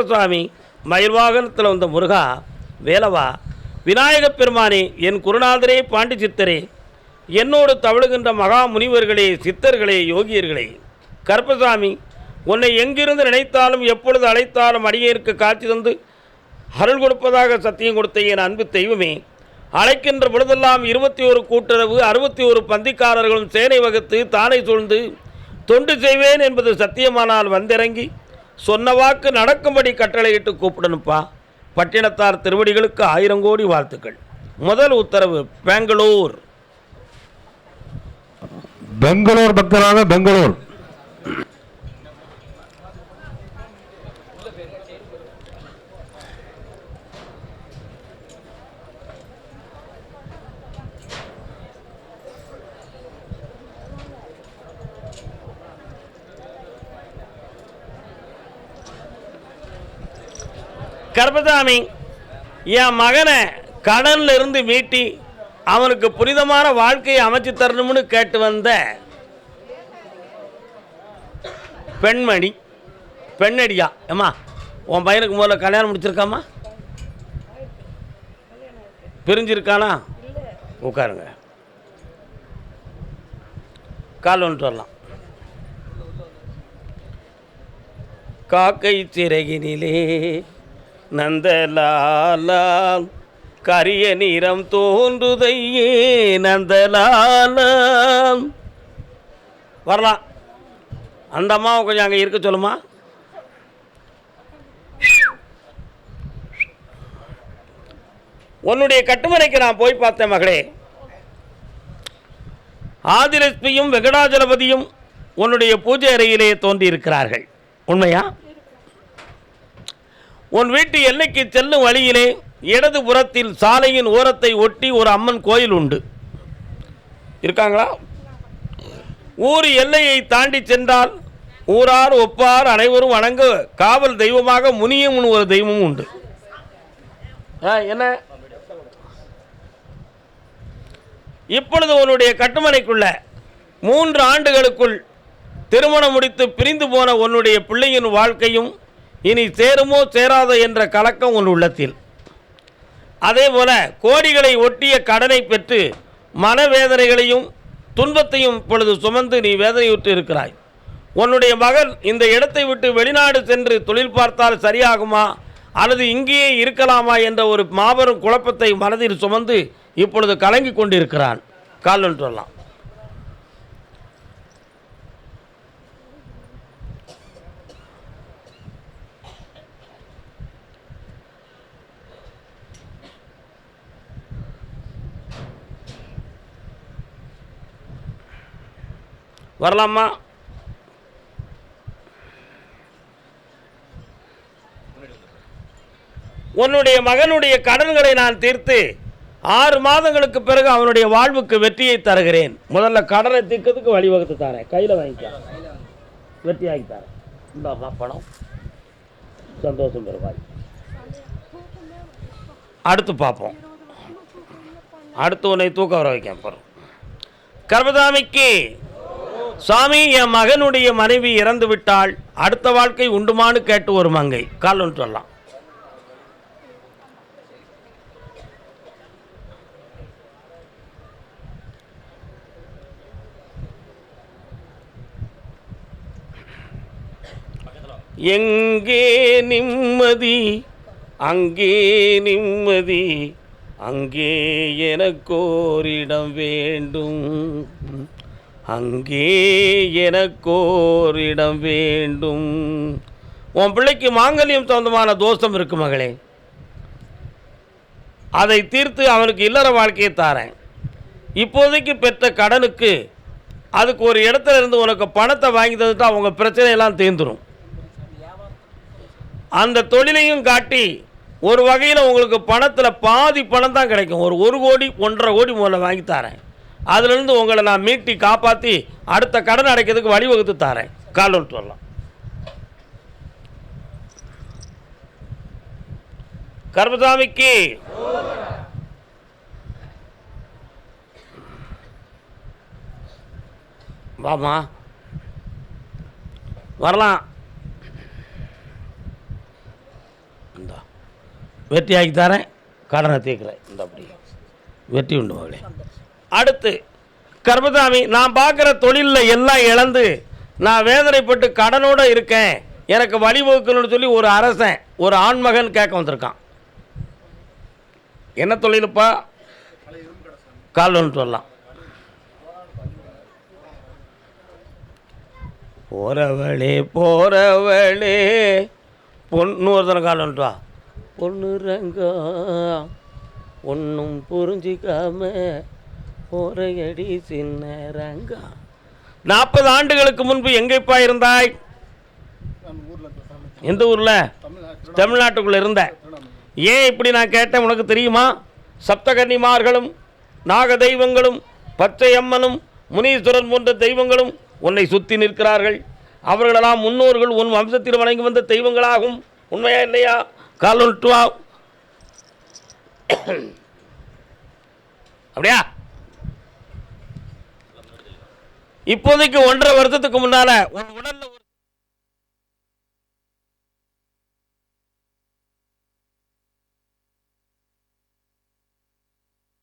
சுவாமி மயில் வாகனத்தில் வந்த முருகா, வேலவா, விநாயகப் பெருமானே, என் குருநாதரே, பாண்டி சித்தரே, என்னோடு தவழுகின்ற மகா முனிவர்களே, சித்தர்களே, யோகியர்களே, கருப்பசாமி, உன்னை எங்கிருந்து நினைத்தாலும் எப்பொழுது அழைத்தாலும் அடியேற்கு காட்சி தந்து அருள் கொடுப்பதாக சத்தியம் கொடுத்த என் அன்பு தெய்வமே, அழைக்கின்ற பொழுதெல்லாம் 21 கூட்டுறவு 61 பந்திக்காரர்களும் சேனை வகுத்து தானை சூழ்ந்து தொண்டு செய்வேன் என்பது சத்தியமானால் வந்திறங்கி சொன்ன வாக்கு நடக்கும்படி கட்டளையிட்டு கூப்பிடணுப்பா. பட்டினத்தார் திருவடிகளுக்கு 1000 கோடி வாழ்த்துக்கள். முதல் உத்தரவு பெங்களூர். பக்தராக பெங்களூர். கருப்பசாமி, என் மகனை கடனில் இருந்து மீட்டி அவனுக்கு புனிதமான வாழ்க்கையை அமைச்சு தரணும்னு கேட்டு வந்த பெண்ணடியா ஏம்மா, உன் பையனுக்கு முதல்ல கல்யாணம் முடிச்சிருக்காமா? பிரிஞ்சிருக்கானா? உட்காருங்க, கால் வந்துட்டு வரலாம். காக்கை சிறகினிலே நந்தலாலா கரிய நிறம் தோன்றுதையே நந்தலாலா. வரலாம். அந்த அம்மாவை கொஞ்சம் அங்கே இருக்க சொல்லுமா. உன்னுடைய கட்டுமனைக்கு நான் போய் பார்த்தேன் மகளே. ஆதிலட்சுமியும் வெங்கடாஜலபதியும் உன்னுடைய பூஜை அறையிலே தோன்றியிருக்கிறார்கள். உண்மையா? உன் வீட்டு எல்லைக்கு செல்லும் வழியிலே இடது புறத்தில் சாலையின் ஓரத்தை ஒட்டி ஒரு அம்மன் கோயில் உண்டு. இருக்காங்களா? ஊர் எல்லையை தாண்டி சென்றால் ஊரார் ஒப்பார் அனைவரும் வணங்க காவல் தெய்வமாக முனியும் ஒரு தெய்வமும் உண்டு. என்ன இப்பொழுது உன்னுடைய கட்டுமனைக்குள்ள 3 ஆண்டுகளுக்குள் திருமணம் முடித்து பிரிந்து போன உன்னுடைய பிள்ளையின் வாழ்க்கையும் இனி சேருமோ சேராதோ என்ற கலக்கம் உன் உள்ளத்தில். அதேபோல கோடிகளை ஒட்டிய கடனை பெற்று மனவேதனைகளையும் துன்பத்தையும் இப்பொழுது சுமந்து நீ வேதனையுற்று இருக்கிறாய். உன்னுடைய மகன் இந்த இடத்தை விட்டு வெளிநாடு சென்று தொழில் பார்த்தால் சரியாகுமா அல்லது இங்கேயே இருக்கலாமா என்ற ஒரு மாபெரும் குழப்பத்தை மனதில் சுமந்து இப்பொழுது கலங்கி கொண்டிருக்கிறான். கால் ஒன்று வரலாம். வரலாமா? உன்னுடைய மகனுடைய கடன்களை நான் தீர்த்து 6 மாதங்களுக்கு பிறகு அவனுடைய வாழ்வுக்கு வெற்றியை தருகிறேன். முதல்ல கடனை தீர்க்கிறதுக்கு வழிவகுத்து தரேன். கையில் வாங்கிக்க, வெற்றியாகி தரேன். இந்த பணம் சந்தோஷம் பெறுவாய். அடுத்து பார்ப்போம். அடுத்து உன்னை தூக்க வர வைக்க போகிறோம். கர்மதாமிக்கு சுவாமி, என் மகனுடைய மனைவி இறந்து விட்டால் அடுத்த வாழ்க்கை உண்டுமான்னு கேட்டு ஒரு மங்கை. கால் ஒன்று சொல்லலாம். எங்கே நிம்மதி அங்கே நிம்மதி, அங்கே எனக்கோரிடம் வேண்டும், அங்கே எனக்கோரிடம் வேண்டும். உன் பிள்ளைக்கு மாங்கல்யம் சொந்தமான தோஷம் இருக்கு மகளே. அதை தீர்த்து அவனுக்கு இல்லற வாழ்க்கையை தாரேன். இப்போதைக்கு பெற்ற கடனுக்கு அதுக்கு ஒரு இடத்துல இருந்து உனக்கு பணத்தை வாங்கி தந்துட்டா அவங்க பிரச்சனையெல்லாம் தீர்ந்துடும். அந்த தொழிலையும் காட்டி ஒரு வகையில் உங்களுக்கு பணத்தில் பாதி பணம் தான் கிடைக்கும். ஒரு 1 கோடி 1.5 கோடி முதல்ல வாங்கி தரேன். அதிலிருந்து உங்களை நான் மீட்டி காப்பாற்றி அடுத்த கடன் அடைக்கிறதுக்கு வழிவகுத்து தரேன். கால் ஒன்று வரலாம். கர்மசாமிக்கு வாமா, வரலாம். இந்த வெற்றி ஆக்கி தரேன், கடனை தீர்க்கிறேன். இந்த அப்படி வெற்றி உண்டு மகளே. அடுத்து கர்மசாமி, நான் பார்க்குற தொழிலில் எல்லாம் இழந்து நான் வேதனைப்பட்டு கடனோடு இருக்கேன், எனக்கு வழிவகுக்கணும்னு சொல்லி ஒரு அரசன் ஒரு ஆண்மகன் கேட்க வந்திருக்கான். என்ன தொழிலுப்பா? கால்வன்ட்டு வரலாம். போறவளே போறவளே பொண்ணு ஒருத்தனை கால்வன்ட்டு வா. பொண்ணு ரங்கா ஒன்றும் புரிஞ்சிக்காம போறையடி சின்ன ரங்கா. 40 ஆண்டுகளுக்கு முன்பு எங்கேப்பா இருந்தாய்? எந்த ஊரில்? தமிழ்நாட்டுக்குள்ளே இருந்த. ஏன் இப்படி நான் கேட்டேன் உனக்கு தெரியுமா? சப்தகன்னிமார்களும் நாக தெய்வங்களும் பச்சை அம்மனும் முனீஸ்வரன் போன்ற தெய்வங்களும் உன்னை சுற்றி நிற்கிறார்கள். அவர்களெல்லாம் முன்னோர்கள் உன் வம்சத்தில் வணங்கி வந்த தெய்வங்களாகும். உண்மையா இல்லையா? கால்வன்ட்டு வா. அப்படியா? இப்போதைக்கு 1.5 வருஷத்துக்கு முன்னால உன் உடல்ல